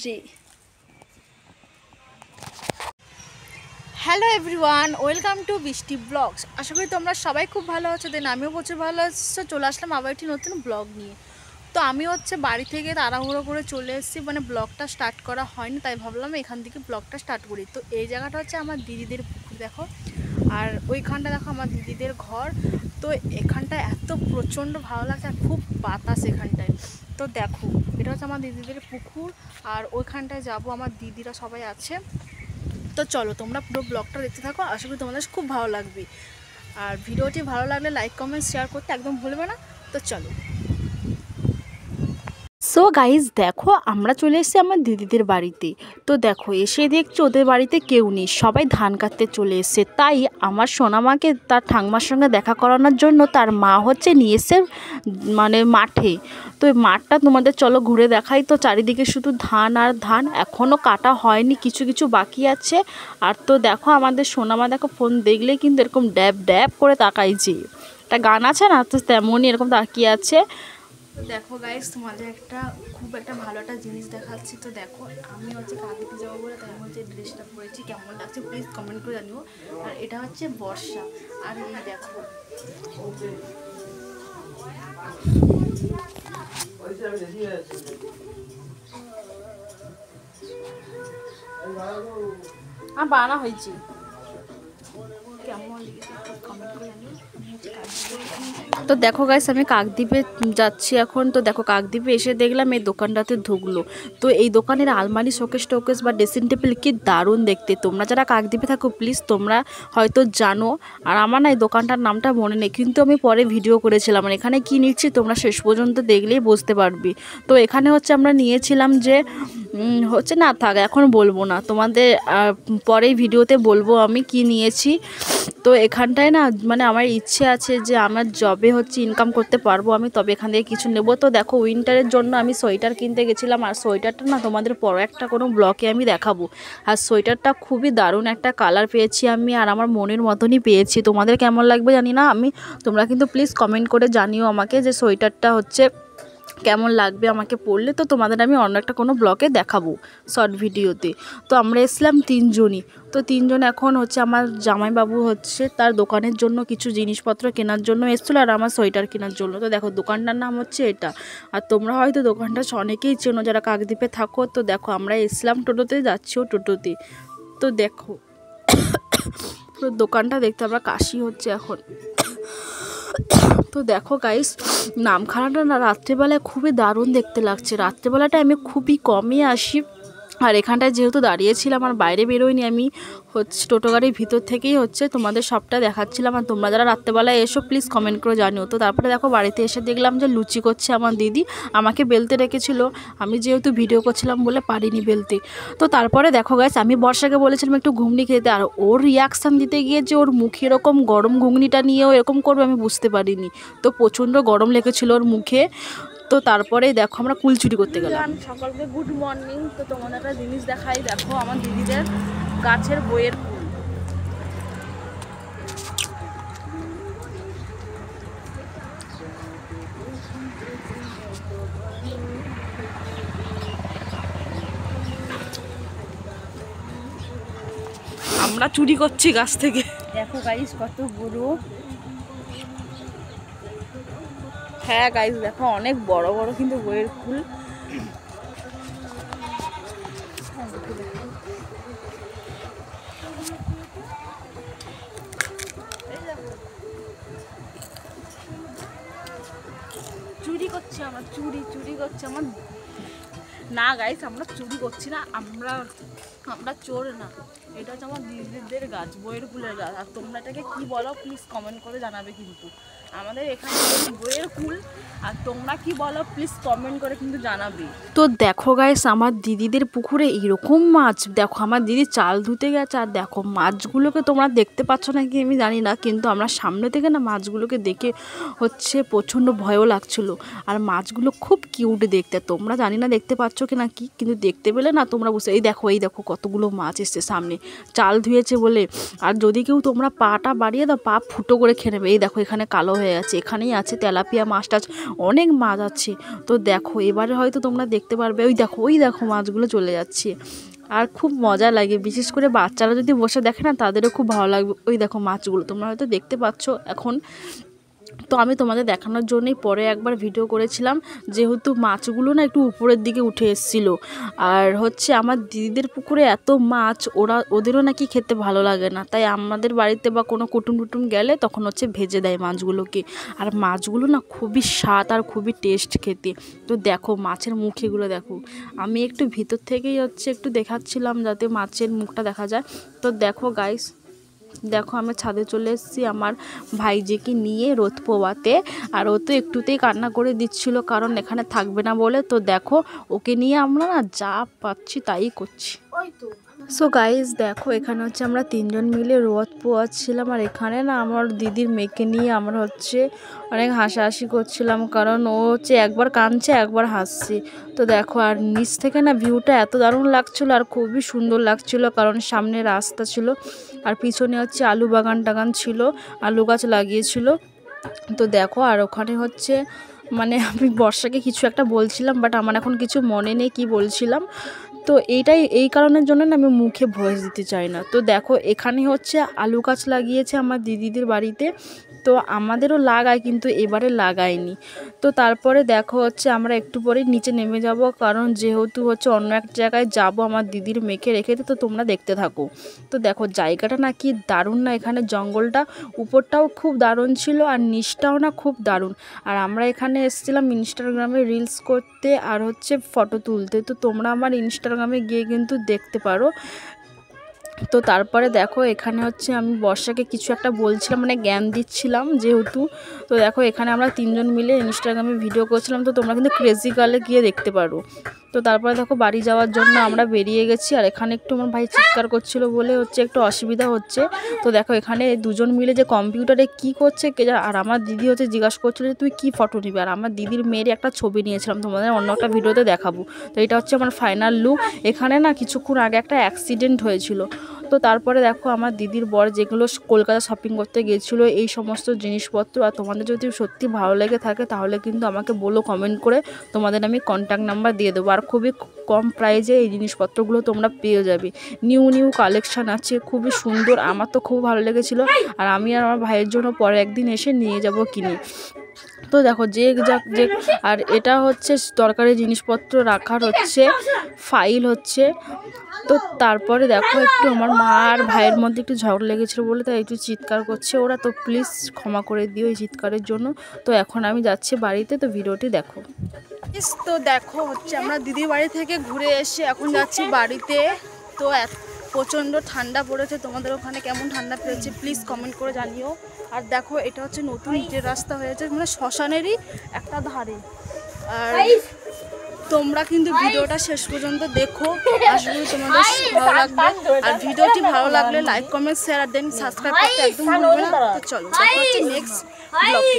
Energy. Hello everyone, welcome to বৃষ্টি blogs. আশা করি তোমরা সবাই খুব ভালো আছো। দেন আমিও প্রচুর ভালো আছি। চলে আসলাম আবার একটি নতুন ব্লগ নিয়ে। তো আমি বাড়ি থেকে তাড়াহুড়ো করে চলে এসেছি, ব্লগটা স্টার্ট করা হয়নি, তাই ভাবলাম এখান থেকে ব্লগটা স্টার্ট করি। তো এই জায়গাটা হচ্ছে আমার দিদিদের পুকুর, দেখো, আর ওইখানটা দেখো আমার দিদিদের ঘর। তো এখানটা এত প্রচণ্ড ভালো লাগছে আর খুব বাতাস এখানটায়। তো দেখো, এটা হচ্ছে আমার দিদিদের পুকুর, আর ওইখানটায় যাব, আমার দিদিরা সবাই আছে। তো চলো তোমরা পুরো ব্লগটা দেখতে থাকো, আশা করি তোমাদের খুব ভালো লাগবে। আর ভিডিওটি ভালো লাগলে লাইক কমেন্ট শেয়ার করতে একদম ভুলবে না। তো চলো। সো গাইজ দেখো, আমরা চলে এসেছি আমার দিদিদের বাড়িতে। তো দেখো, এসে দেখছি ওদের বাড়িতে কেউ নেই, সবাই ধান কাটতে চলে এসেছে। তাই আমার সোনামাকে তার ঠাংমার সঙ্গে দেখা করানোর জন্য তার মা নিয়ে এসে মাঠে। তো এই মাঠটা তোমাদের চলো ঘুরে দেখাই। তো চারিদিকে শুধু ধান আর ধান, এখনও কাটা হয়নি, কিছু কিছু বাকি আছে। আর তো দেখো আমাদের সোনামা, দেখো ফোন দেখলেই কিন্তু এরকম ড্যাব ড্যাব করে তাকাই, যে একটা গান আছে না, তো তেমনই এরকম তাকিয়ে আছে। তো দেখো গাইস, তোমাদের খুব ভালো একটা জিনিস দেখাচ্ছি। তো দেখো, আমি কাক দিতে যাবো বলে তাই আমি ড্রেসটা পরেছি, কেমন লাগছে প্লিজ কমেন্ট করে জানিও। আর এটা হচ্ছে বর্ষা, আর এই দেখো বানা হয়েছে, কেমন কমেন্ট করে জানিও। তো দেখো গাইস, আমি কাকদ্বীপে যাচ্ছি এখন। তো দেখো, কাকদ্বীপে এসে দেখলাম এই দোকানটাতে ঢুকলো। তো এই দোকানের আলমারি, শোকেস টোকেস বা ড্রেসিং টেবিল কি দারুণ দেখতে। তোমরা যারা কাকদ্বীপে থাকো প্লিজ তোমরা হয়তো জানো, আর আমার না এই দোকানটার নামটা মনে নেই, কিন্তু আমি পরে ভিডিও করেছিলাম। আর এখানে কি নিচ্ছি তোমরা শেষ পর্যন্ত দেখলেই বুঝতে পারবে। তো এখানে আমরা নিয়েছিলাম যে না থাক, এখন বলবো না, তোমাদের পরেই ভিডিওতে বলবো আমি কি নিয়েছি। তো এখানটায় না আমার ইচ্ছে আছে যে আমার জবে ইনকাম করতে পারবো আমি, তবে এখান থেকে কিছু নেব। তো দেখো, উইন্টারের জন্য আমি সোয়েটার কিনতে গেছিলাম, আর সোয়েটারটা না তোমাদের পরে একটা কোনো ব্লগে আমি দেখাবো। আর সোয়েটারটা খুবই দারুণ একটা কালার পেয়েছি আমি, আর আমার মনের মতনই পেয়েছি। তোমাদের কেমন লাগবে জানি না, তোমরা কিন্তু প্লিজ কমেন্ট করে জানিও আমাকে যে সোয়েটারটা কেমন লাগবে আমাকে পরলে। তো তোমাদের আমি অন্য একটা কোনো ব্লগে দেখাবো শর্ট ভিডিওতে। তো আমরা এসলাম তিনজনই। তো তিনজন এখন আমার জামাইবাবু তার দোকানের জন্য কিছু জিনিসপত্র কেনার জন্য এসেছিলো, আর আমার সোয়েটার কেনার জন্য। তো দেখো, দোকানটার নাম এটা। আর তোমরা হয়তো দোকানটা অনেকেই চেনো যারা কাকদ্বীপে থাকো। তো দেখো, আমরা এসলাম টোটোতে, যাচ্ছিও টোটোতে। তো দেখো পুরো দোকানটা দেখতে আমরা কাশি হচ্ছে এখন। তো দেখো গাইস, নামখানাটা না রাত্রেবেলায় খুবই দারুণ দেখতে লাগছে। রাত্রেবেলাটা আমি খুবই কমই আসি, আর এখানটায় যেহেতু দাঁড়িয়েছিলাম আর বাইরে বেরোয়নি, আমি টোটো গাড়ির ভিতর থেকেই তোমাদের সবটা দেখাচ্ছিলাম। আর তোমরা যারা রাত্রেবেলায় এসো প্লিজ কমেন্ট করে জানিও। তো তারপরে দেখো, বাড়িতে এসে দেখলাম যে লুচি করছে আমার দিদি, আমাকে বেলতে রেখেছিল, আমি যেহেতু ভিডিও করছিলাম বলে পারিনি বেলতে। তো তারপরে দেখো গাইস, আমি বর্ষাকে বলেছিলাম একটু ঘুগনি খেতে, আর ওর রিয়াকশান দিতে গিয়ে যে ওর মুখে এরকম গরম ঘুগনিটা নিয়েও এরকম করবে আমি বুঝতে পারিনি। তো প্রচণ্ড গরম লেগেছিল ওর মুখে। তো তারপরে দেখো, আমরা কুলচুরি করতে গেলাম। সকলকে গুড মর্নিং। তো তোমাদের একটা জিনিস দেখাই, দেখো আমার দিদিদের গাছের বইয়ের ফুল। আমরা চুরি করছি গাছ থেকে, দেখো গাইস কত বড়। হ্যাঁ গাইস দেখো, অনেক বড় বড় কিন্তু বইয়ের ফুল। চুরি করছে আমার, চুরি করছে আমার। না গাইস, আমরা চুরি করছি না, আমরা চোর না। এটা হচ্ছে আমার দিদিদের গাছ, বইয়ের ফুলের গাছ। আর তোমরা এটাকে কি বলো প্লিজ কমেন্ট করে জানাবে। কিন্তু আমাদের এখানে বইয়ের ফুল, আর তোমরা কি বলো প্লিজ কমেন্ট করে কিন্তু জানাবে। তো দেখো গাইস, আমার দিদিদের পুকুরে এরকম মাছ, দেখো আমার দিদি চাল ধুতে গেছে, আর দেখো মাছগুলোকে তোমরা দেখতে পাচ্ছ নাকি আমি জানি না, কিন্তু আমরা সামনে থেকে না মাছগুলোকে দেখে প্রচণ্ড ভয়ও লাগছিলো। আর মাছগুলো খুব কিউট দেখতে, তোমরা জানি না দেখতে পাচ্ছ কি না কি, কিন্তু দেখতে পেলে না তোমরা বুঝতে। এই দেখো কতগুলো মাছ এসছে সামনে, চাল ধুয়েছে বলে। আর যদি কেউ তোমরা পাটা বাড়িয়ে দাও পা ফুটো করে খেয়ে নেবে। এই দেখো এখানে কালো হয়ে আছে, এখানেই আছে তেলাপিয়া মাছ টাছ, অনেক মাছ আছে। তো দেখো এবারে হয়তো তোমরা দেখতে পারবে। ওই দেখো মাছগুলো চলে যাচ্ছে। আর খুব মজা লাগে, বিশেষ করে বাচ্চারা যদি বসে দেখে না তাদেরও খুব ভালো লাগবে। ওই দেখো মাছগুলো তোমরা হয়তো দেখতে পাচ্ছ এখন। তো আমি তোমাদের দেখানোর জন্যই পরে একবার ভিডিও করেছিলাম, যেহেতু মাছগুলো না একটু উপরের দিকে উঠে এসেছিলো। আর হচ্ছে আমার দিদিদের পুকুরে এত মাছ, ওদেরও নাকি খেতে ভালো লাগে না, তাই আমাদের বাড়িতে বা কোনো কুটুম টুটুম গেলে তখন হচ্ছে ভেজে দেয় মাছগুলোকে। আর মাছগুলো না খুবই স্বাদ আর খুবই টেস্ট খেতে। তো দেখো মাছের মুখেগুলো দেখো, আমি একটু ভিতর থেকেই হচ্ছে একটু দেখাচ্ছিলাম যাতে মাছের মুখটা দেখা যায়। তো দেখো গাইস, দেখো আমি ছাদে চলে এসেছি আমার ভাইজিকে নিয়ে রোদ পোয়াতে। আর ও তো একটুতেই কান্না করে দিচ্ছিল, কারণ এখানে থাকবে না বলে। তো দেখো ওকে নিয়ে আমরা না যা পাচ্ছি তাই করছি। সো গাইজ দেখো এখানে হচ্ছে আমরা 3 জন মিলে রোদ পোয়াচ্ছিলাম। আর এখানে না আমার দিদির মেয়েকে নিয়ে আমরা হচ্ছে অনেক হাসাহাসি করছিলাম, কারণ ও হচ্ছে একবার কাঁদছে একবার হাসছে। তো দেখো আর নিচ থেকে না ভিউটা এত দারুণ লাগছিল আর খুবই সুন্দর লাগছিল, কারণ সামনে রাস্তা ছিল আর পিছনে হচ্ছে আলু বাগান টাগান ছিল, আলু গাছ লাগিয়েছিল। তো দেখো আর ওখানে হচ্ছে মানে আমি বর্ষাকে কিছু একটা বলছিলাম, বাট আমার এখন কিছু মনে নেই কি বলছিলাম। তো এই কারণের জন্য না আমি মুখে ভয়েস দিতে চাই না। তো দেখো এখানে হচ্ছে আলু গাছ লাগিয়েছে আমার দিদিদের বাড়িতে, তো আমাদেরও লাগায় কিন্তু এবারে লাগায়নি। তো তারপরে দেখো হচ্ছে আমরা একটু পরেই নিচে নেমে যাব, কারণ যেহেতু হচ্ছে অন্য এক জায়গায় যাব আমার দিদির মেয়েকে রেখে। তো তোমরা দেখতে থাকো। তো দেখো জায়গাটা না কি দারুণ না, এখানে জঙ্গলটা উপরটাও খুব দারুণ ছিল আর নিচটাও না খুব দারুণ। আর আমরা এখানে এসেছিলাম ইনস্টাগ্রামে রিলস করতে আর হচ্ছে ফটো তুলতে। তো তোমরা আমার ইনস্টাগ্রামে গিয়ে কিন্তু দেখতে পারো। তো তারপরে দেখো এখানে হচ্ছে আমি বর্ষাকে কিছু একটা বলছিলাম, মানে জ্ঞান দিচ্ছিলাম যেহেতু। তো দেখো এখানে আমরা 3 জন মিলে ইনস্টাগ্রামে ভিডিও করছিলাম, তো তোমরা কিন্তু ক্রেজি গার্লে গিয়ে দেখতে পারো। তো তারপরে দেখো বাড়ি যাওয়ার জন্য আমরা বেরিয়ে গেছি। আর এখানে একটু আমার ভাই চিৎকার করছিল বলে হচ্ছে একটু অসুবিধা হচ্ছে। তো দেখো এখানে 2 জন মিলে যে কম্পিউটারে কি করছে কে জানে। আর আমার দিদি হচ্ছে জিজ্ঞাসা করছিল যে তুই কি ফটো নিবি, আর আমার দিদির মেয়ের একটা ছবি নিয়েছিলাম, তোমাদের অন্য একটা ভিডিওতে দেখাবো। তো এটা হচ্ছে আমার ফাইনাল লুক। এখানে না কিছুক্ষণ আগে একটা অ্যাক্সিডেন্ট হয়েছিল। তো তারপরে দেখো আমার দিদির বর যেগুলো কলকাতা শপিং করতে গিয়েছিলো এই সমস্ত জিনিসপত্র। আর তোমাদের যদি সত্যি ভালো লেগে থাকে তাহলে কিন্তু আমাকে বলো কমেন্ট করে, তোমাদের আমি কন্ট্যাক্ট নাম্বার দিয়ে দেবো। আর খুবই কম প্রাইজে এই জিনিসপত্রগুলো তোমরা পেয়ে যাবে। নিউ কালেকশান আছে, খুবই সুন্দর, আমার তো খুব ভালো লেগেছিলো। আর আমি আর আমার ভাইয়ের জন্য পরে একদিন এসে নিয়ে যাব কিনে। তো দেখো যে আর এটা হচ্ছে দরকারি জিনিসপত্র রাখার হচ্ছে ফাইল হচ্ছে। তো তারপরে দেখো একটু আমার মা আর ভাইয়ের মধ্যে একটু ঝগড়া লেগেছিলো বলে তাই একটু চিৎকার করছে ওরা। তো প্লিজ ক্ষমা করে দিও এই চিৎকারের জন্য। তো এখন আমি যাচ্ছি বাড়িতে, তো ভিডিওটি দেখো। তো দেখো হচ্ছে আমরা দিদির বাড়ি থেকে ঘুরে এসে এখন যাচ্ছি বাড়িতে। তো প্রচণ্ড ঠান্ডা পড়েছে, তোমাদের ওখানে কেমন ঠান্ডা পড়েছে প্লিজ কমেন্ট করে জানিও। আর দেখো এটা হচ্ছে নতুন ইটের রাস্তা হয়েছে, মানে শ্মশানেরই একটা ধারে। আর তোমরা কিন্তু ভিডিওটা শেষ পর্যন্ত দেখো, আশা করি তোমাদের ভালো লাগবে। আর ভিডিওটি ভালো লাগলে লাইক কমেন্ট শেয়ার আর দেন সাবস্ক্রাইব করতে একদম ভুলবে না। তো চলো দেখা হচ্ছে নেক্সট ব্লগে।